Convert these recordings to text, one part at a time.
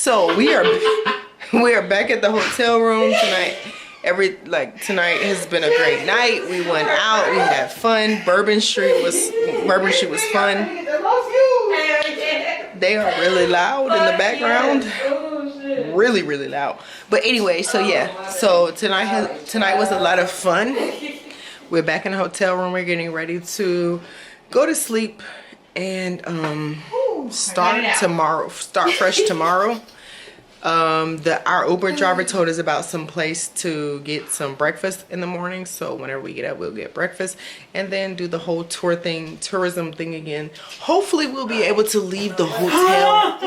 So we are back at the hotel room tonight. Tonight has been a great night. We went out, we had fun. Bourbon Street was fun. They are really loud in the background. Really, really loud. But anyway, so yeah. So tonight was a lot of fun. We're back in the hotel room. We're getting ready to go to sleep and start fresh tomorrow. Our Uber driver told us about some place to get some breakfast in the morning. So whenever we get up, we'll get breakfast and then do the whole tourism thing again. Hopefully we'll be able to leave the hotel.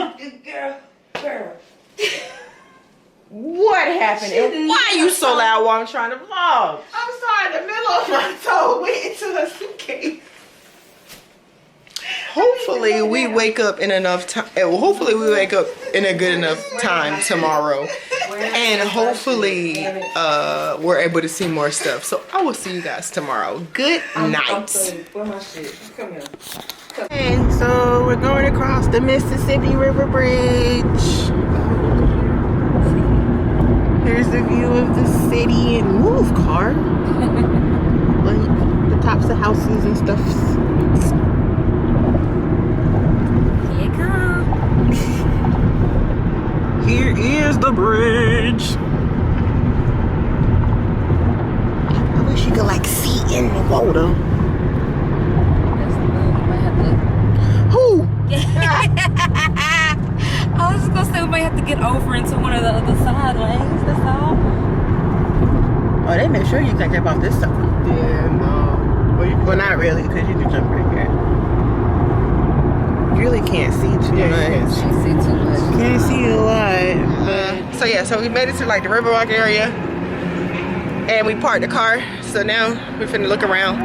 Girl. What happened? And why are you so loud while I'm trying to vlog? I'm sorry, in the middle of my toe went into her suitcase. Hopefully we wake up in enough time. Hopefully we wake up in a good enough time tomorrow, and hopefully we're able to see more stuff. So I will see you guys tomorrow. Good night. Where my shit? Come here. And so we're going across the Mississippi River Bridge. Here's the view of the city and move car. Like the tops of houses and stuff. Here is the bridge. I wish you could like see in the water. Who? I was just gonna say we might have to get over into one of the other side lanes. That's all. Oh, they make sure you can jump off this side. Yeah, no. Well, not really, because you can jump right here. You really can't see too much. Can't see too much. Can't see a lot. So yeah, so we made it to like the Riverwalk area, and we parked the car. So now we're finna look around.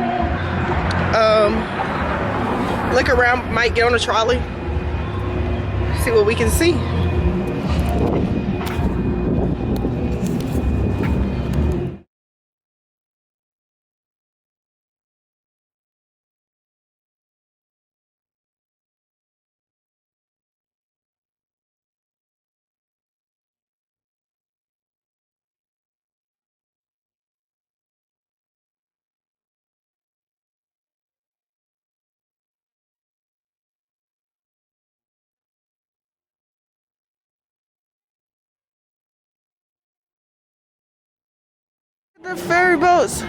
Might get on a trolley, see what we can see. The ferry boats.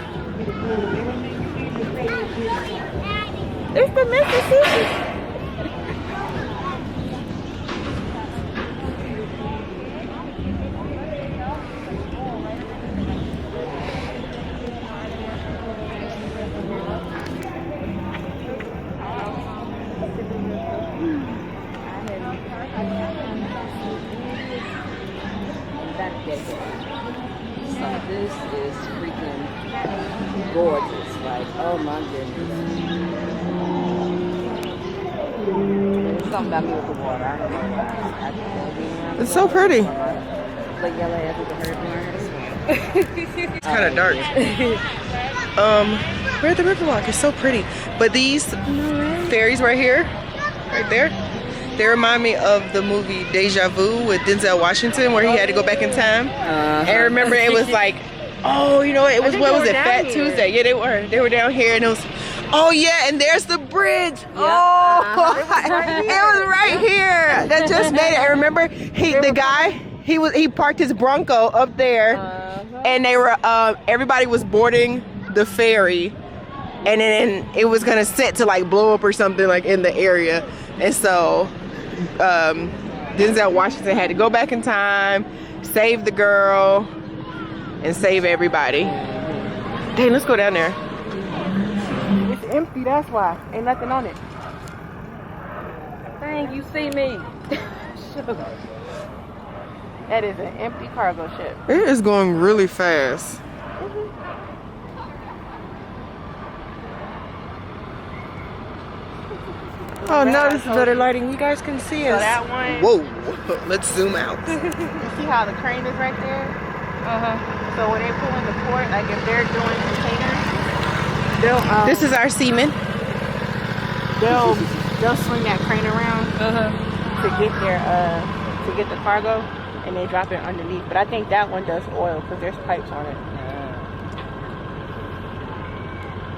It's the Mississippi. This is freaking gorgeous. Like, oh my goodness. There's something about me with the water. I don't know why. It's so pretty. Like yellow ass with the hurt. It's kind of dark. We're at the Riverwalk. It's so pretty. But these ferries right here, right there, they remind me of the movie Deja Vu with Denzel Washington, where he had to go back in time. And remember, it was like, oh, you know, it was, what was it, Fat Tuesday? Yeah, they were down here, and it was, oh yeah, and there's the bridge. Yep. Oh, it was right here. That just made it. I remember the guy, he parked his Bronco up there, and they were, everybody was boarding the ferry, and then it was gonna set to like blow up or something like in the area, and so Denzel Washington had to go back in time, save the girl, and save everybody. Dang, let's go down there. It's empty, that's why. Ain't nothing on it. Dang, you see me. That is an empty cargo ship. It is going really fast. Oh, no, this is better lighting. You guys can see us. So that one. Whoa, let's zoom out. You see how the crane is right there? So when they pull into port, like if they're doing containers, they'll this is our seaman. They'll swing that crane around to get their to get the cargo, and they drop it underneath. But I think that one does oil because there's pipes on it.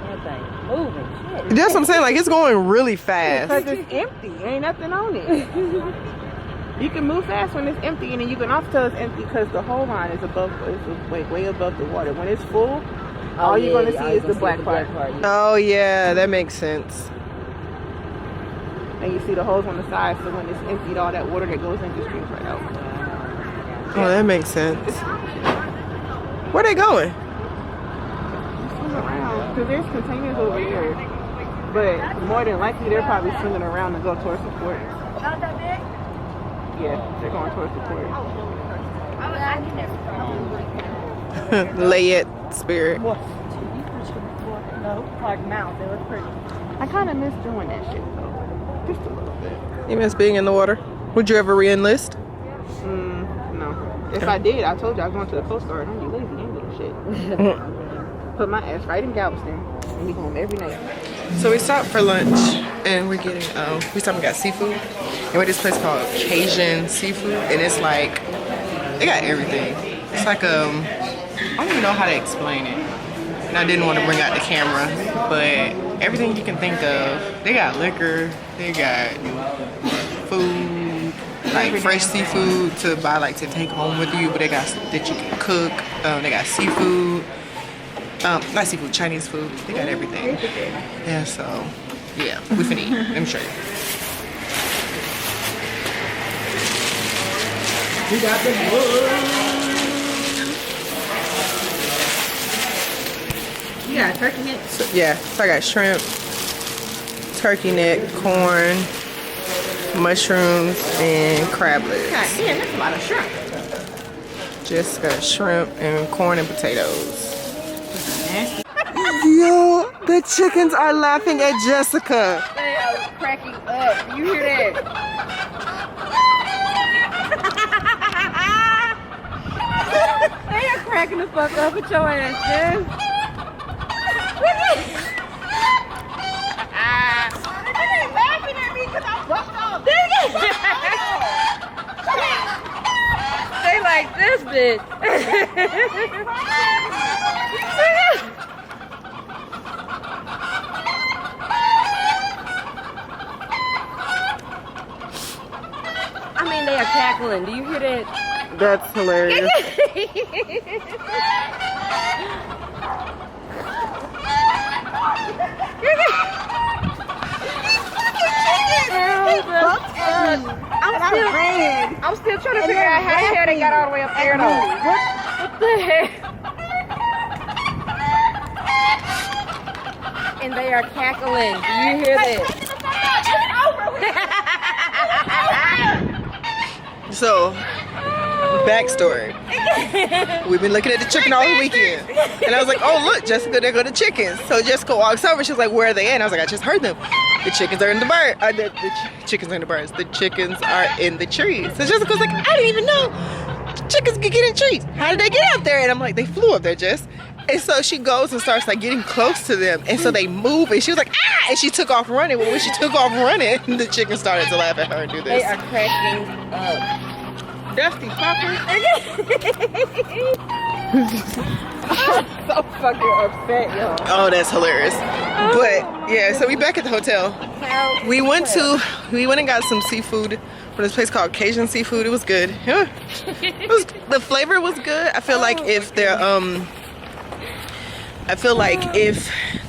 That thing moving. Shit. That's what I'm saying. Like it's going really fast. Because it's empty. Ain't nothing on it. You can move fast when it's empty, and then you can also tell it's empty because the whole line is way above the water. When it's full, all you're going to see is the black part. Oh yeah, that makes sense. And you see the holes on the side, so when it's emptied, all that water that goes in just streams right out. Oh, that makes sense. Where they going? Swing around, because there's containers over here. But more than likely, they're probably swinging around to go towards the port. Yeah, they're going towards the port. Lay it, spirit. No, like mouth. They look pretty. I kind of miss doing that shit though. Just a little bit. You miss being in the water? Would you ever re-enlist? No. If I did, I told you I was going to the Coast Guard. Don't be lazy, ain't little shit. Put my ass right in Galveston and be home every night. So we stopped for lunch and we're getting we stopped and got seafood. And we're at this place called Cajun Seafood, and it's like they got everything. It's like I don't even know how to explain it. And I didn't want to bring out the camera, but everything you can think of. They got liquor, they got food, like fresh seafood to buy, like to take home with you, but they got that you can cook. They got seafood, not seafood, Chinese food. They got everything. Yeah, so yeah, we finna eat. Let me show you. We got the wood. You got turkey neck? So, yeah, so I got shrimp, turkey neck, corn, mushrooms, and crab legs. God damn, that's a lot of shrimp. Just got shrimp and corn and potatoes. Yo, the chickens are laughing at Jessica. They are cracking up. You hear that? They are cracking the fuck up with your ass, dude. They ain't laughing at me because I'm bucked off. They like this bitch. I mean, they are cackling. Do you hear that? That's hilarious. I'm still trying to figure out how the hell they got all the way up there though. What the heck? And they are cackling. Do you hear that? So, backstory. We've been looking at the chicken all weekend. And I was like, oh look, Jessica, there go the chickens. So Jessica walks over, she's like, where are they at? And I was like, I just heard them. The chickens are in the bird. The chickens are in the birds. The chickens are in the trees. So Jessica was like, I didn't even know chickens could get in trees. How did they get up there? And I'm like, they flew up there, Jess. And so she goes and starts like getting close to them. And so they move and she was like, ah! And she took off running. Well, when she took off running, the chicken started to laugh at her and do this. They are cracking up. Dusty fucker. I'm so fucking upset, yo. Oh, that's hilarious. But yeah, so we back at the hotel. We went and got some seafood from this place called Cajun Seafood. It was good. Yeah. The flavor was good. I feel like if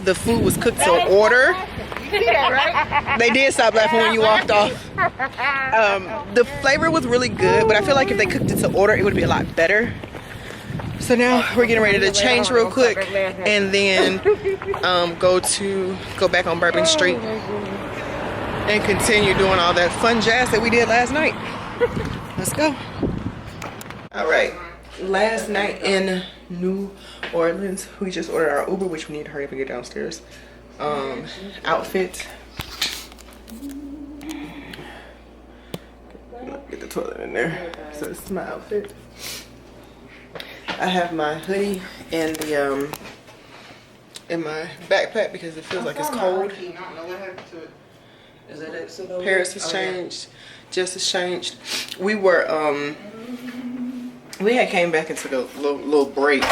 the food was cooked to order. You see that, right? They did stop laughing when you walked off. The flavor was really good, but I feel like if they cooked it to order, it would be a lot better. So now we're getting ready to change real quick and then go back on Bourbon Street and continue doing all that fun jazz that we did last night. Let's go. All right, last night in New Orleans, we just ordered our Uber, which we need to hurry up and get downstairs. Outfit. Get the toilet in there. So this is my outfit. I have my hoodie and the in my backpack because it feels like it's cold. Is that it? Paris has changed. Jess has changed. We were we had came back and took a little break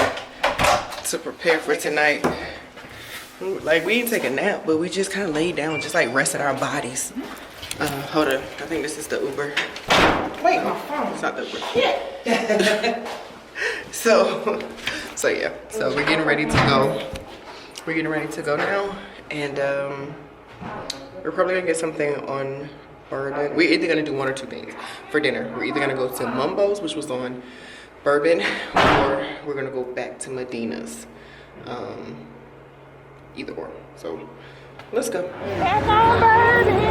to prepare for tonight. Like we didn't take a nap, but we just kind of laid down, just like rested our bodies. Hold on, I think this is the Uber. Wait, my phone. It's not the Uber. Yeah. So yeah. So we're getting ready to go. We're getting ready to go now, and we're probably gonna get something on Bourbon. We're either gonna do one or two things for dinner. We're either gonna go to Mumbo's, which was on Bourbon, or we're gonna go back to Medina's. Either or. So let's go. Back on Bourbon.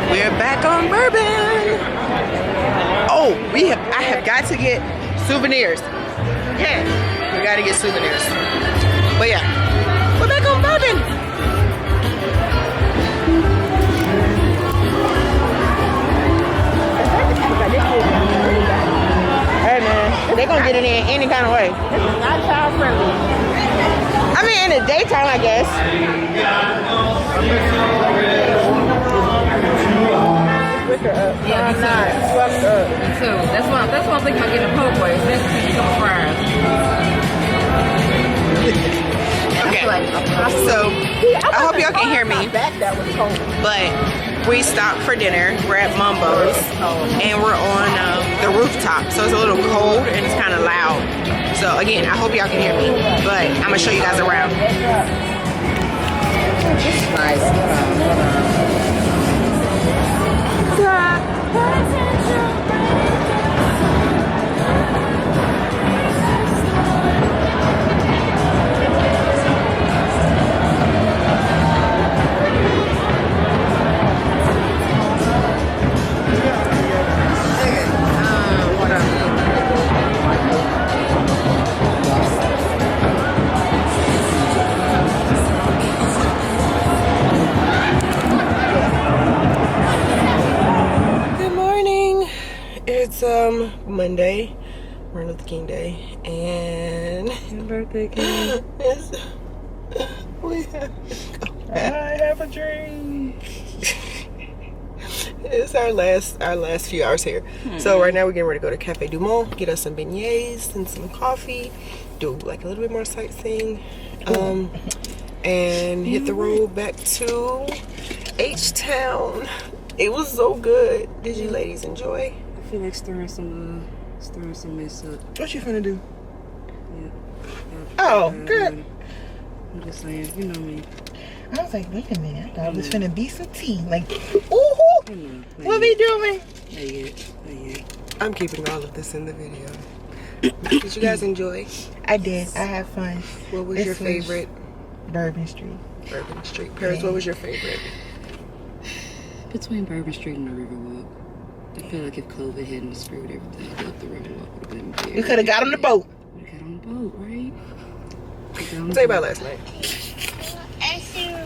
We're back on Bourbon. Oh, I have got to get souvenirs. Yeah, we gotta get souvenirs. But yeah, we're back on Bourbon. Hey man, they gonna get it in any kind of way. This is not child friendly. I mean, in the daytime, I guess. Yeah, me too. That's why I'm thinking about getting a po' boy. That's some fries. Okay. So I hope y'all can hear me. But we stopped for dinner. We're at Mumbo's, and we're on the rooftop. So it's a little cold and it's kind of loud. So again, I hope y'all can hear me. But I'm gonna show you guys around. This is nice. It's Monday, Martin Luther King Day, and Happy birthday, King. I have a dream. It's our last few hours here. So right now we're getting ready to go to Cafe Du Monde, get us some beignets and some coffee, do like a little bit more sightseeing, and hit the road back to H-Town. It was so good. Did you ladies enjoy? I feel like stirring some mess up. What you finna do? Yeah. Oh, good. I'm just saying, you know me. I was like, wait a minute. I thought it was finna be some tea. Like, ooh, what we doing? Not yet. I'm keeping all of this in the video. Did you guys enjoy? I did. I had fun. What was your favorite? Bourbon Street. Bourbon Street. Paris, what was your favorite? Between Bourbon Street and the Riverwalk. I feel like if COVID hadn't screwed everything up, the Riverwalk would have been big. You could have got on the boat. We got on the boat, right? I'll tell you about last night.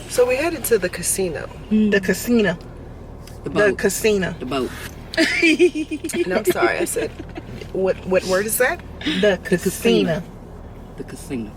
So we headed to the casino. The casino. The boat. The casino. The boat. No, I'm sorry. I said, what word is that? The casino. The casino.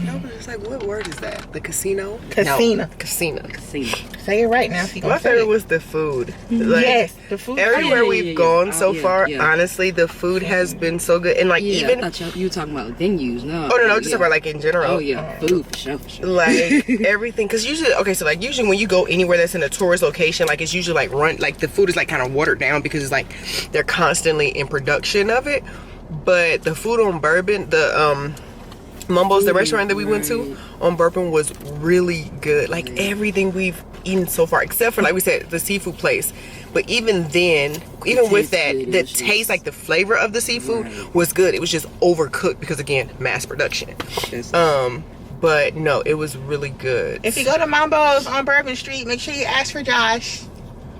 No, but it's like, what word is that? The casino? Casino. No, casino. Casino. Say it right now. My favorite was the food. Like, yes, the food. Everywhere we've gone so yeah, far, yeah. honestly, the food has been so good. And like even I thought you were talking about venues. No. oh no, just about like in general. Oh yeah, food for sure. Like everything, because usually usually when you go anywhere that's in a tourist location, like it's usually like like the food is like kind of watered down because it's like they're constantly in production of it. But the food on Bourbon, the Mumbo's, the restaurant that we went to on Bourbon, was really good. Like everything we've eaten so far, except for like we said, the seafood place. But even then, even with that, the taste, like the flavor of the seafood was good. It was just overcooked because again, mass production. But no, it was really good. If you go to Mambo's on Bourbon Street, make sure you ask for Josh.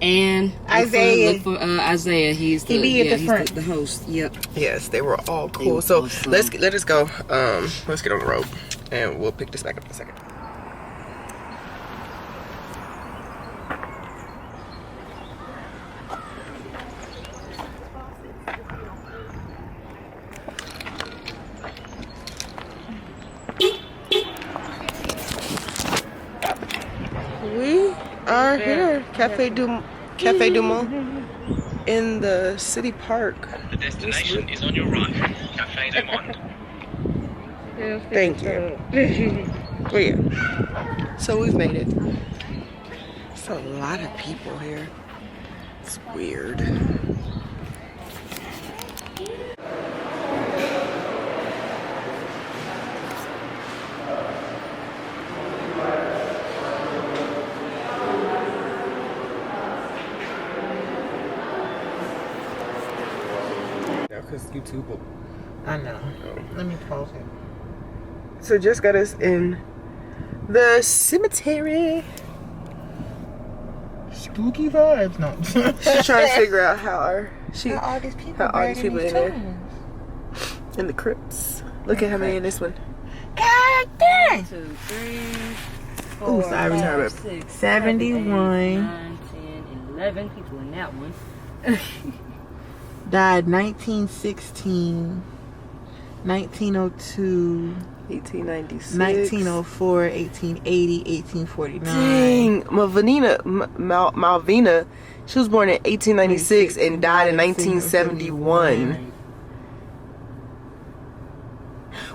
And Isaiah. Look for Isaiah. He's the the host. Yep. Yes, they were all cool. So awesome. let us go. Let's get on the road, and we'll pick this back up in a second. are here. Cafe Du Monde in the city park. The destination is on your right. Cafe Du Monde. Thank you. Oh yeah. So we've made it. It's a lot of people here. It's weird. Because YouTube will. I know. Let me pause it. So just got us in the cemetery. Spooky vibes, no. She's trying to figure out how all these people in there. In the crypts. Look at how many in this one. God damn! 1, 2, 3, 4, Ooh, sorry, 5, 6, 71. 9, 10, 11 people in that one. Died 1916, 1902, 1896. 1904, 1880, 1849. Dang, Malvina, she was born in 1896 and died in 1971.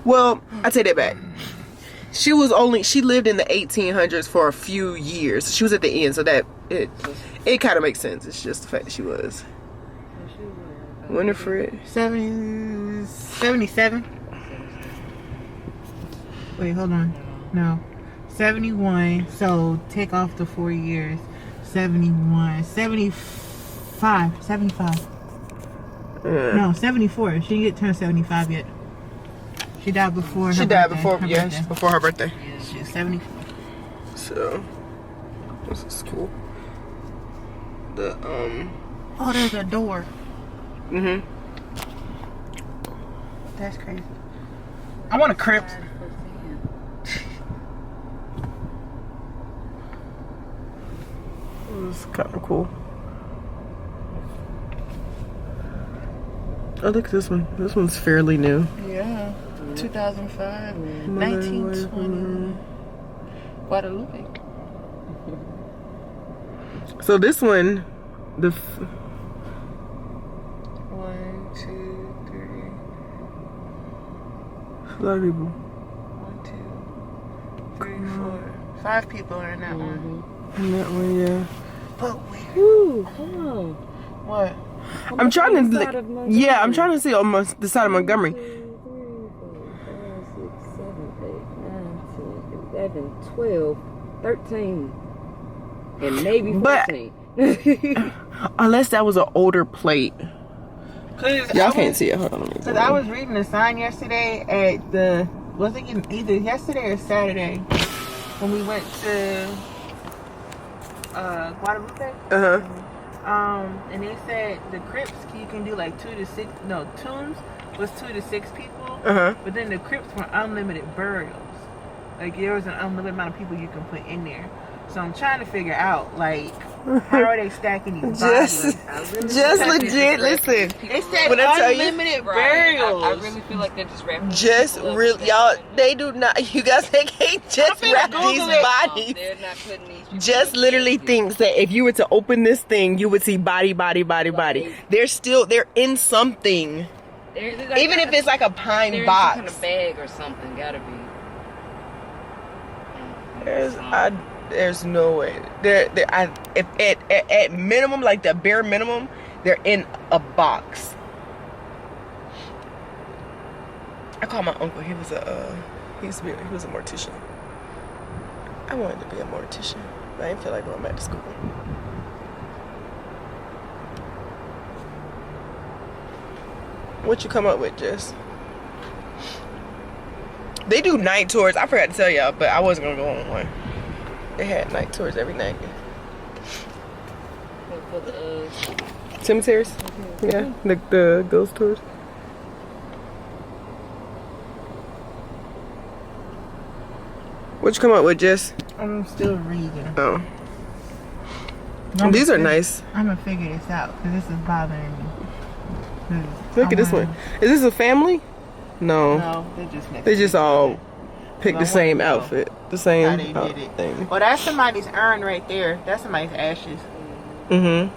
Well, I take that back. She lived in the 1800s for a few years. She was at the end, so that it kind of makes sense. It's just the fact that she was. Winifred. 77. Wait, hold on. No. 71. So take off the 4 years. 71. 75. 75. No, 74. She didn't get turned 75 yet. She died before her birthday. Before her birthday. Yeah, she's 74. So, this is cool. Oh, there's a door. Mm-hmm. That's crazy. I want a crypt. It's kind of cool. Oh, look at this one. This one's fairly new. Yeah. 2005. 1920. Guadalupe. So this one, 1, 2, 3. a lot of people. 1, 2, 3, 4. 5 people are in that one. In that one, yeah. But where? Ooh, hold on. What? I'm trying to I'm trying to see on the side of Montgomery. 2, 3, 4, 5, 6, 7, 8, 9, 10, 11, 12, 13, and maybe 14. Unless that was an older plate. Y'all can't see it. Hold on. Because I was reading the sign yesterday at was it either yesterday or Saturday when we went to Guadalupe? Uh-huh. And they said the crypts you can do like 2 to 6. No, tombs was 2 to 6 people. Uh-huh. But then the crypts were unlimited burials. Like there was an unlimited amount of people you can put in there. So I'm trying to figure out like how are they stacking these bodies? Just legit. Listen, They said when I tell you, unlimited burials. I really feel like they're just wrapping. just real y'all. They do not. You guys, they can't just wrap these bodies. They're not putting these people Just literally thinks that if you were to open this thing, you would see body. They're in something. Even if it's like a pine they're box. in some kind of bag or something, gotta be. There's no way. If at minimum, like the bare minimum, they're in a box. I called my uncle. He was a mortician. I wanted to be a mortician, but I didn't feel like going back to school. What you come up with, Jess? They do night tours. I forgot to tell y'all, but I wasn't gonna go on one. They had night tours every night. For the Cemeteries? Yeah, the ghost tours. What you come up with, Jess? I'm still reading. Oh. These are nice. I'm gonna figure this out because this is bothering me. Look at this one. Is this a family? No. No, they're just next They just all pick the I same wanna know outfit, the how same they did it. thing. Well, that's somebody's urn right there. That's somebody's ashes. Mm-hmm.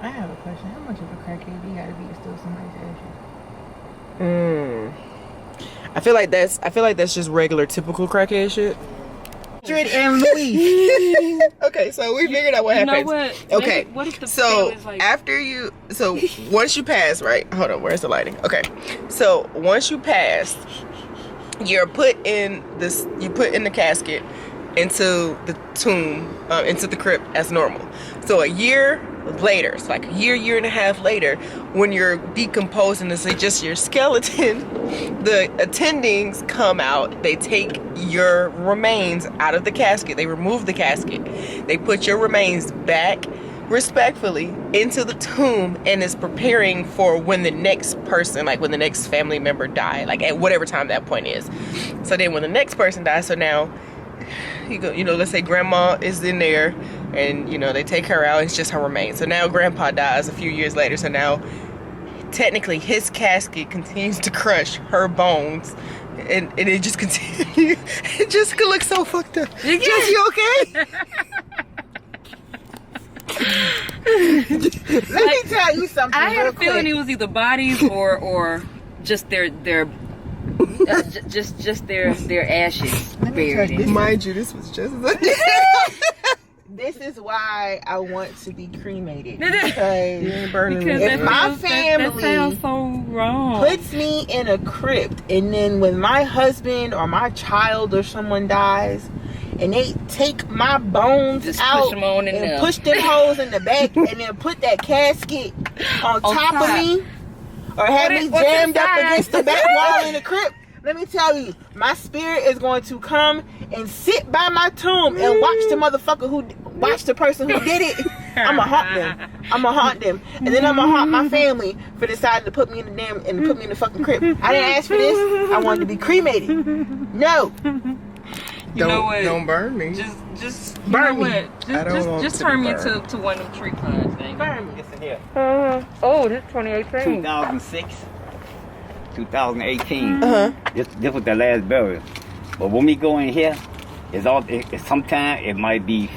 I have a question. How much of a crackhead do you gotta be to steal somebody's ashes? I feel like that's just regular, typical crackhead shit. Astrid and Louise. Okay, so we figured out what You know happens. what? Okay, What if the so family's like, once you pass, right? Hold on, where's the lighting? Okay, so once you pass, you're put in the casket into the tomb, into the crypt as normal. So a year later, it's like a year and a half later, when you're decomposing, it's like just your skeleton, the attendings come out, they take your remains out of the casket, they remove the casket, they put your remains back respectfully into the tomb, and is preparing for when the next person, like when the next family member die, like at whatever time that point is. So then when the next person dies, so now you go, let's say grandma is in there, and they take her out, it's just her remains. So now grandpa dies a few years later, so now technically his casket continues to crush her bones, and it just continues. It just could look so fucked up. Jess, you okay? Let me tell you something. I had real a feeling quick. it was either bodies or just their just their ashes Let me buried tell in. you. Mind you, this was just This is why I want to be cremated. you Because ain't burning Because me. If my that family sounds so wrong. puts me in a crypt, and then when my husband or my child or someone dies, and they take my bones Just out push 'em on in and there. push them holes in the back, and then put that casket on top of me, or have me what's jammed up inside? against the back wall in the crypt, let me tell you, my spirit is going to come and sit by my tomb and watch the person who did it. I'ma haunt them. And then I'ma haunt my family for deciding to put me in the fucking crypt. I didn't ask for this. I wanted to be cremated. No. You know what? Don't burn me. Just Burn you know me. what? I don't want Just to be turn me burned. to one of them tree pines, thing. Burn me. Listen here. Oh, this 2018. 2006, 2018. Uh-huh. This was the last burial. But when we go in here, sometimes it might be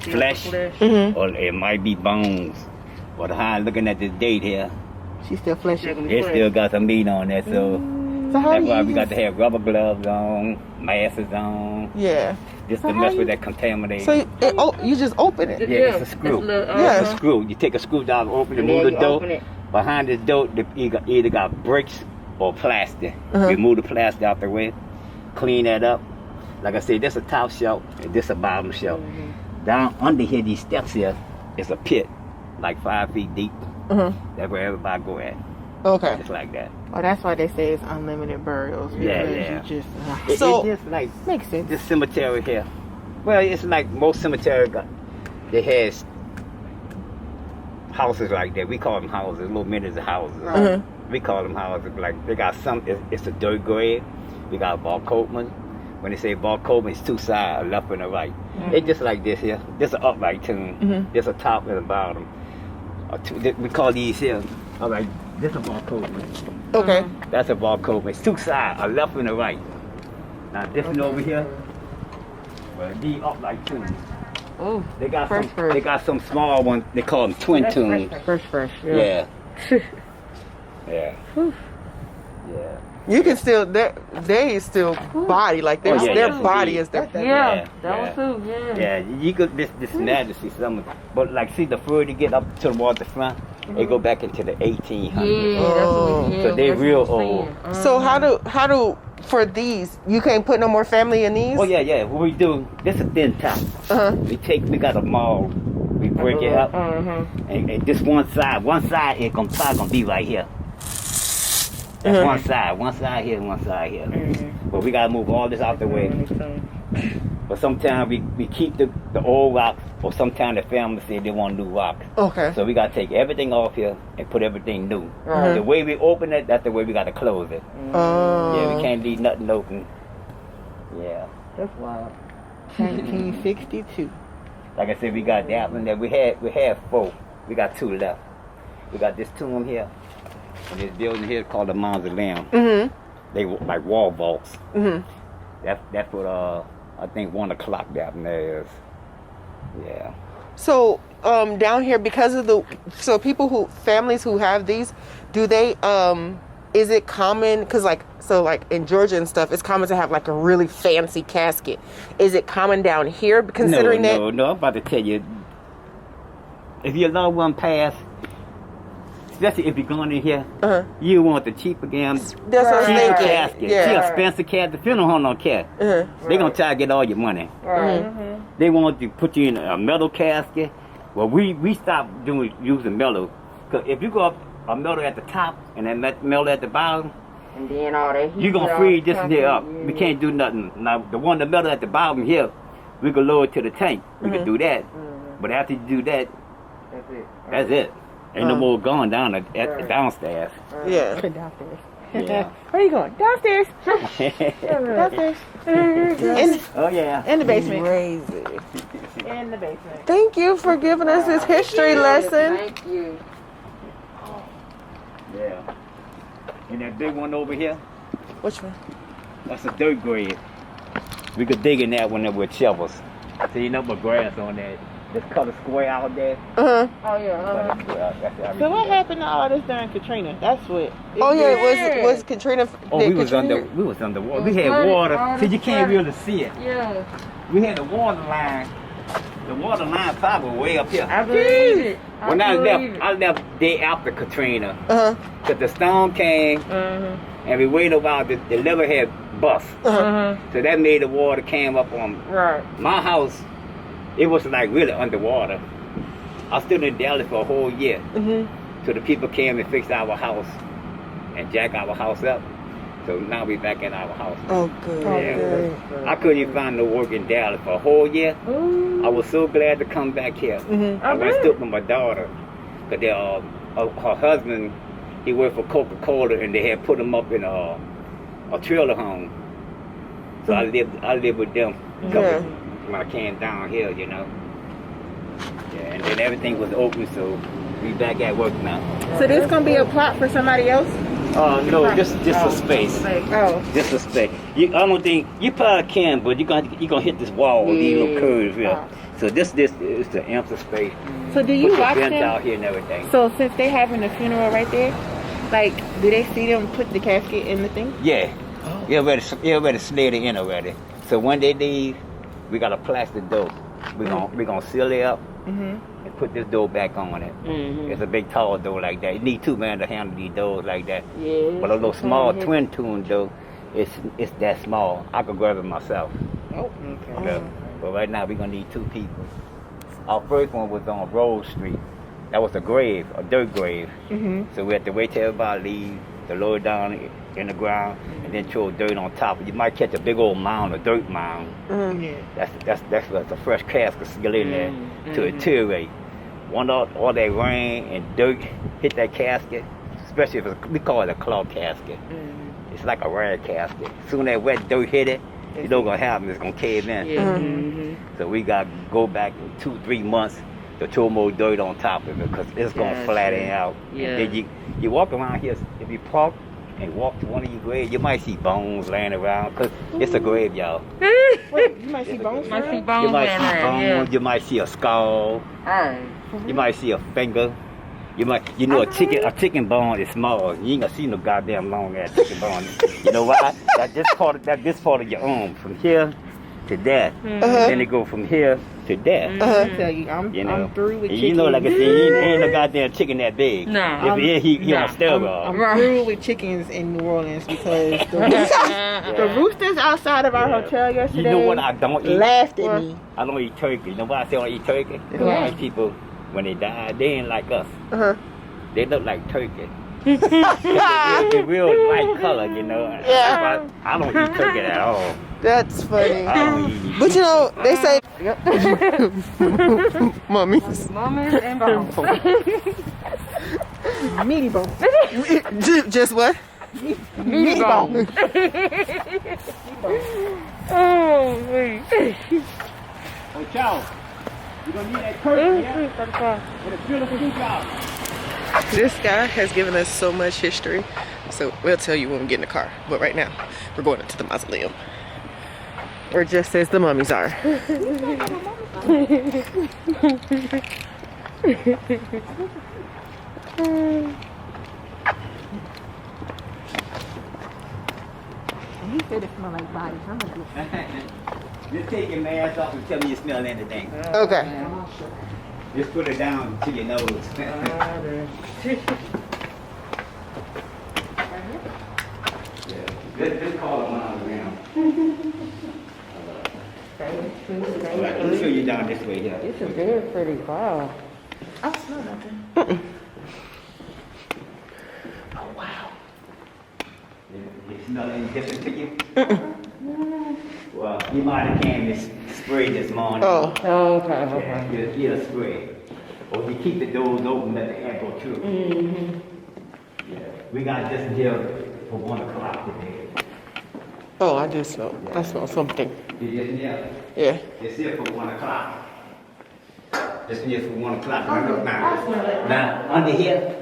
flesh Mm-hmm. or it might be bones. But how I'm looking at this date here, She's still fleshy. it still got some meat on there. So So how that's do why you we got to have rubber gloves on, masks on, Yeah. just to mess with that contamination. So you just open it. Yeah, it's a screw. Yeah. It's a screw. You take a screwdriver, open it, And move then the you dough. open it. Behind this dough, you either got bricks or plaster. Remove the plaster out the way, clean that up. Like I said, this a top shelf and this a bottom shelf. Down under here, these steps here, is a pit, like 5 feet deep. That's where everybody go at. Okay. Just like that. Oh, that's why they say it's unlimited burials. Yeah, because yeah. You just, So- it's just like makes sense. this cemetery here. Well, it's like most cemeteries they has houses like that. We call them houses, little miniature houses. We call them houses. Like they got some. It's a dirt grave. We got Volcoatman. When they say Volcoatman, it's two sides, a left and a right. It's just like this here. This an upright tomb. This a top and a bottom. We call these here. All right, this is a Volcoatman. Okay. That's a Volcoatman. It's two sides, a left and a right. Now this one over here, well, these upright tombs. Oh, They got Fresh. They got some small ones. They call them twin tombs. fresh. Yeah. Yeah. Yeah. You can still they is still body, like their Oh, yeah, their yeah. body is their Yeah, that was too. Yeah. Yeah, you could this majesty some of it. But like see the further you get up towards the front, they go back into the 1800s. Oh. So they real old. So how do for these you can't put no more family in these? Oh yeah. What we do, this is thin top. We got a mold. We break it up, and this one side it probably gonna be right here. That's one side here, one side here. But we gotta move all this out the way. But sometimes we keep the old rocks, or sometimes the family say they want new rocks. Okay. So we gotta take everything off here and put everything new. The way we open it, that's the way we gotta close it. Yeah, we can't leave nothing open. Yeah. That's wild. 1962. Like I said, we got that one there. We had 4. We got 2 left. We got this tomb here. And this building here is called the Mausoleum. Mm-hmm. They were like wall vaults. Mm-hmm. That's what I think 1 o'clock down there is. Yeah. So down here, because of families who have these, do they is it common, because like in Georgia and stuff, it's common to have like a really fancy casket. Is it common down here, considering that? No, I'm about to tell you, if your loved one passed, especially if you're going in here, you want the cheaper damn That's what I was thinking. casket. Yeah. See, expensive casket, the funeral home don't care. They're going to try to get all your money. They want to put you in a metal casket. Well, we stopped using metal. Because if you go up a metal at the top and then metal at the bottom, And then all that heat you're going to all freeze this come here up. through, We can't do nothing. Now, the metal at the bottom here, we can lower it to the tank. We can do that. But after you do that, That's it. that's it. Ain't no more going down downstairs. Yeah. Downstairs. Yeah. Where you going? Downstairs. Downstairs. Oh, yeah. In the basement. Crazy. In the basement. Thank you for giving us this history lesson. Thank you. Yeah. And that big one over here, Which one? that's a dirt grave. We could dig in that one with shovels. So you know my grass on that. Just cut a square out there. Uh-huh. Oh yeah. Cut a square out. That's how we So do what that. happened to all this during Katrina? That's what. Oh yeah, it was Katrina. Oh, we was underwater. We had water. See, you can't really see it. Yeah. We had the water line. The water line probably way up here. I believe it. When I believe left, I left day after Katrina. Uh-huh. Cause the storm came, and we waited a while. The liver had bust, Uh-huh. so that made the water came up on Right. my house. It was like really underwater. I stood in Dallas for a whole year. Mm-hmm. So the people came and fixed our house and jacked our house up. So now we back in our house. Oh, good. Yeah. good. I couldn't even find no work in Dallas for a whole year. Ooh. I was so glad to come back here. Mm-hmm. I went stood with my daughter. Cause her husband, he worked for Coca-Cola, and they had put him up in a trailer home. So I lived with them Yeah. when I came down here, you know. Yeah, and then everything was open, so we back at work now. So this gonna be a plot for somebody else? No, just a space. Oh. Just a space. I don't think you probably can, but you gonna hit this wall with these little curves here. So this is the empty space. So do Put you the watch bench them? out here and everything. So since they having a funeral right there, like, do they see them put the casket in the thing? Yeah. You already slid it in already. So when they leave, we got a plastic door. We gonna seal it up and put this door back on it. It's a big tall door like that. You need 2 men to handle these doors like that. Yeah. But a little small twin tune door, it's that small. I could grab it myself. Oh, okay. Yeah. But right now we're gonna need 2 people. Our first one was on Rose Street. That was a grave, a dirt grave. So we had to wait till everybody leave, to lower down in the ground, and then throw dirt on top. You might catch a big old mound, a dirt mound. Yeah. That's a fresh casket still in there to deteriorate. When all that rain and dirt hit that casket, especially if we call it a cloth casket. It's like a rare casket. Soon that wet dirt hit it, you know what's gonna happen, it's gonna cave in. So we gotta go back in 2-3 months to throw more dirt on top of it, because it's gonna flatten out. Yeah. And then you walk around here, if you park and walk to one of your graves, you might see bones laying around, because it's a graveyard. Wait, you might see bones. Might see around? bones You might in see there, bones, you might see a skull, yeah. you might see a finger. A chicken bone is small. You ain't gonna see no goddamn long ass chicken bone. You know why? That's this part of your arm, from here to there. Then it go from here to there. I tell you, I'm through with And chicken. you know, like I said, ain't no goddamn chicken that big. No. If it is, he on steroids. I'm through with chickens in New Orleans because the roosters outside of our hotel yesterday You know what I don't eat? laughed at me. I don't eat turkey. You know why I say I don't eat turkey? White people, when they die, they ain't like us. They look like turkey. They're real light color, you know. Yeah. I don't eat turkey at all. That's funny. I don't eat. But you know, they say mummies. Mummies and bones. Meaty bone. Just what? Meaty bone. Oh, wait. Oh, child, you don't need that turkey, yeah? With a beautiful job. This guy has given us so much history. So we'll tell you when we get in the car. But right now, we're going into the mausoleum. Or just as the mummies are. He said it smelled like bodies. I'm gonna go. Just take your mask off and tell me you smell anything. Okay. Just put it down to your nose. Just call it miles around. Let me show you down this way here. This is very pretty. Wow. I don't smell nothing. Oh wow. You smell any different to you? Well, you might have came this spray this morning. Oh. Okay. Get a spray. Or you keep the doors open, let the air go through. Yeah. We got this here for 1 o'clock today. Oh, I just smell. I smell something. You just here? Yeah. It's here for 1 o'clock. It's here for 1 o'clock. Now, under here,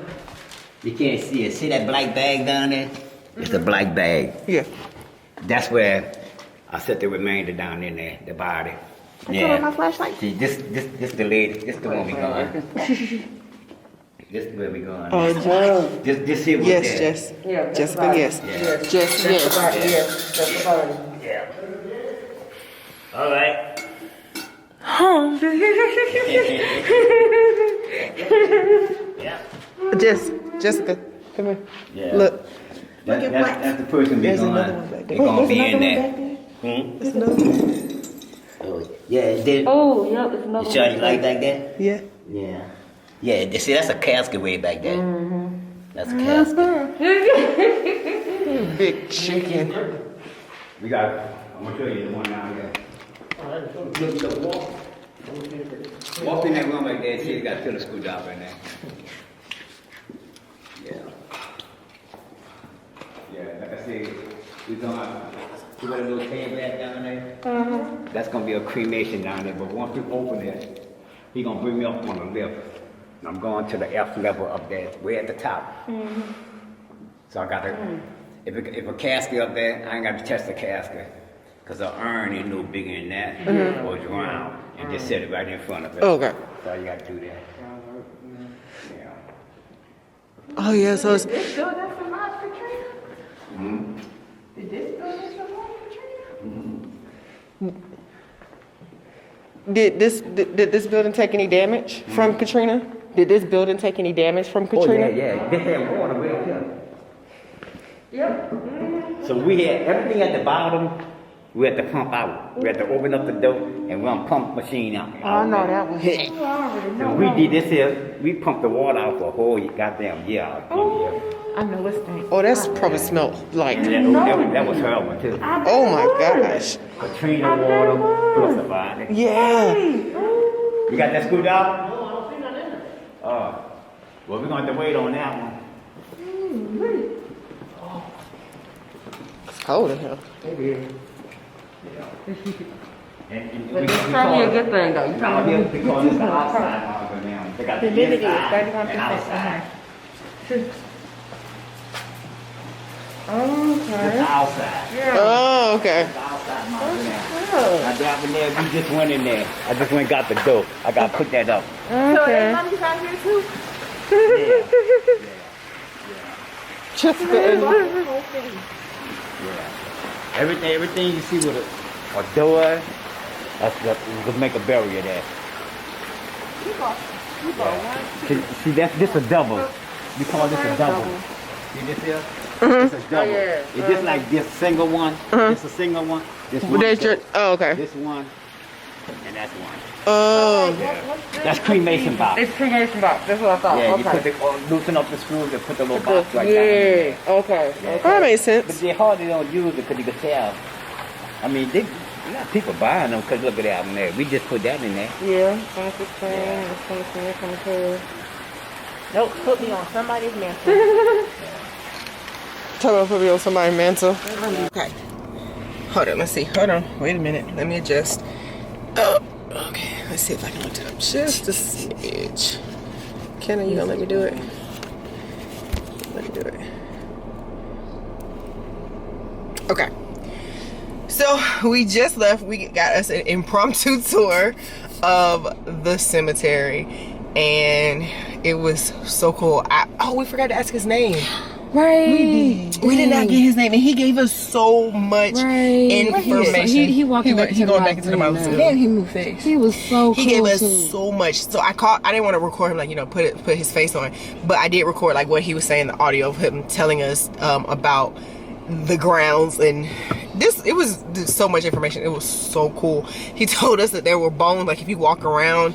you can't see it. See that black bag down there? It's a black bag. Yeah. That's where I set the remainder down in there, the body. Yeah. My flashlight. See, this the lady. This the one we going. This is where we going. Oh, This here was yes, there. Jess. Yeah. Jessica, yes. Yeah. Jess, yes. Yes. That's the party. Yeah. All right. Yeah. Jessica, come here. Yeah. Look. That's the person we There's going. another one back there. They're gonna be in there. There's another one. Oh, yeah. Did Oh, yep. It's another you sure you like that there? Yeah. Yeah. Yeah. You see, that's a casket way back there. That's a casket. Big chicken. We got. I'm gonna show you the one down there. Walk in that room right there. See, you got a pillar screwdriver in there. Yeah. Yeah, like I said, we gonna put a little table back down there. That's gonna be a cremation down there. But once we open it, he gonna bring me up on the lift. And I'm going to the F level up there, way at the top. So I gotta, if a casket up there, I ain't got to touch the casket. Cause the urn ain't no bigger than that, or round, and just set it right in front of it. Okay. So you gotta do that. Yeah. Oh, yeah, so it's. This building survived Katrina? Mm-hmm. Did this building survive Katrina? Did this building take any damage from Katrina? Did this building take any damage from Katrina? Oh yeah. They had water way up here. Yep. So we had everything at the bottom. We had to pump out. We had to open up the door and run pump machine out. Oh, I know that one. So we did this here. We pumped the water out for a whole goddamn year. I know it's thing. Oh, that's probably smelled like. That was horrible too. Oh my gosh. Katrina water plus the body. Yeah. You got that screwdriver? Oh. Well, we're going to have to wait on that one. It's cold in here. And But this is probably a good thing, though. You Now, probably because it's the outside marker now. They got the Humidity is inside 31%. and outside. It's the outside. Oh, okay. The outside marker now. Now, that one there, we just went in there. I just went and got the dough. I got to put that up. So there's mummies out here too? Yeah. Jessica and Yeah. Everything you see with a door, that's we'll make a barrier there. See, this a double. We call this a double. See this here? It's a double. It's just like this single one. This a single one. This one. okay. This one. And that's one. Oh. That's cremation box. It's cremation box. That's what I thought. Yeah, you Okay. put loosen up the screws and put the little box right down in there. Okay. That makes But sense. they hardly don't use it because you can tell. I mean, you got people buying them because look at that one there. We just put that in there. Yeah. 2016, 2022. Nope, put me on somebody's mantle. Talk about put me on somebody's mantle. Okay. Hold on, let's see. Hold on. Wait a minute. Let me adjust. Oh, okay. Let's see if I can lift it up just a smidge. Kenna, you gonna let me do it? Let me do it. Okay. So we just left. We got us an impromptu tour of the cemetery, and it was so cool. We forgot to ask his name. Right. We did not get his name, and he gave us so much information. He walked back he going back into the mausoleum. Damn, he moved fast. He was so He cool gave us too. so much. So I didn't want to record him, like, you know, put his face on, but I did record like what he was saying, the audio of him telling us about the grounds, and it was so much information. It was so cool. He told us that there were bones, like if you walk around,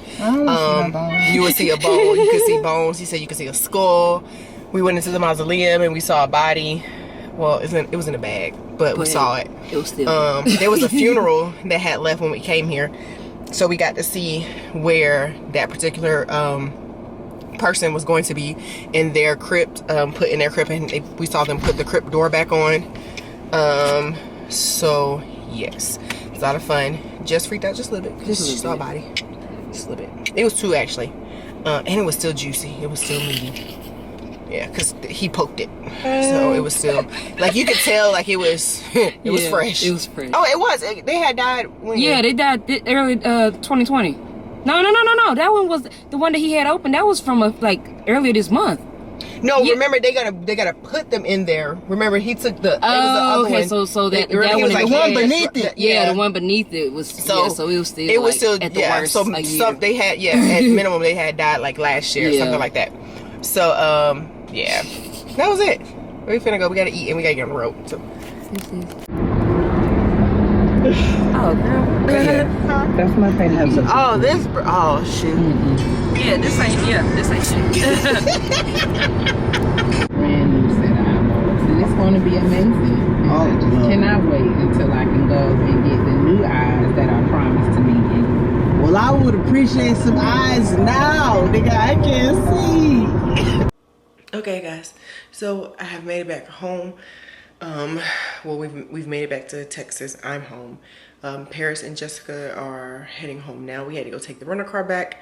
you would see a bone. You could see bones. He said you could see a skull. We went into the mausoleum and we saw a body. Well, it was in a bag, but we saw it. It was still there was a funeral that had left when we came here, so we got to see where that particular person was going to be in their crypt, put in their crypt, and we saw them put the crypt door back on. So yes, it's a lot of fun. Just freaked out just a little bit because she saw a body. Just a little bit. It was two actually, and it was still juicy. It was still meaty. Yeah, because he poked it, so it was still like you could tell, like it was was fresh. It was fresh. Oh, it was. They had died when. Yeah, they died early 2020. No. That one was the one that he had open. That was from earlier this month. No, remember they gotta put them in there. Remember he took the. Oh, okay. One. So that was one, like, the one beneath it. Yeah, the one beneath it was. So it was still. It was still at the worst. So a year. They had at minimum they had died like last year or something like that. So yeah, that was it. We finna go. We gotta eat and we gotta get on the road. So. Oh, girl. That's my favorite. Oh, oh shoot. Yeah, this ain't shit. Brand new set of eyeballs, and it's going to be amazing. And I just cannot wait until I can go and get the new eyes that I promised to me. Well, I would appreciate some eyes now, nigga. I can't see. Okay, guys. So I have made it back home. Well, we've made it back to Texas. I'm home. Paris and Jessica are heading home now. We had to go take the rental car back,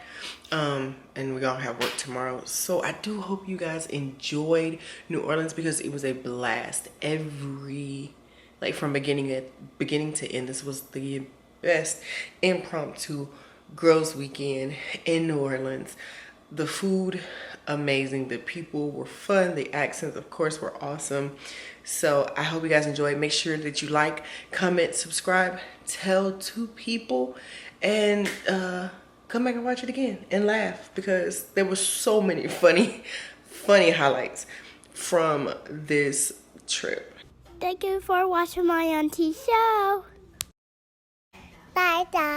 and we're gonna have work tomorrow. So I do hope you guys enjoyed New Orleans because it was a blast. From beginning to end, this was the best impromptu girls weekend in New Orleans. The food, amazing. The people were fun. The accents, of course, were awesome. So I hope you guys enjoyed. Make sure that you like, comment, subscribe, tell 2 people, and come back and watch it again and laugh because there were so many funny highlights from this trip. Thank you for watching my auntie show. Bye, Dad.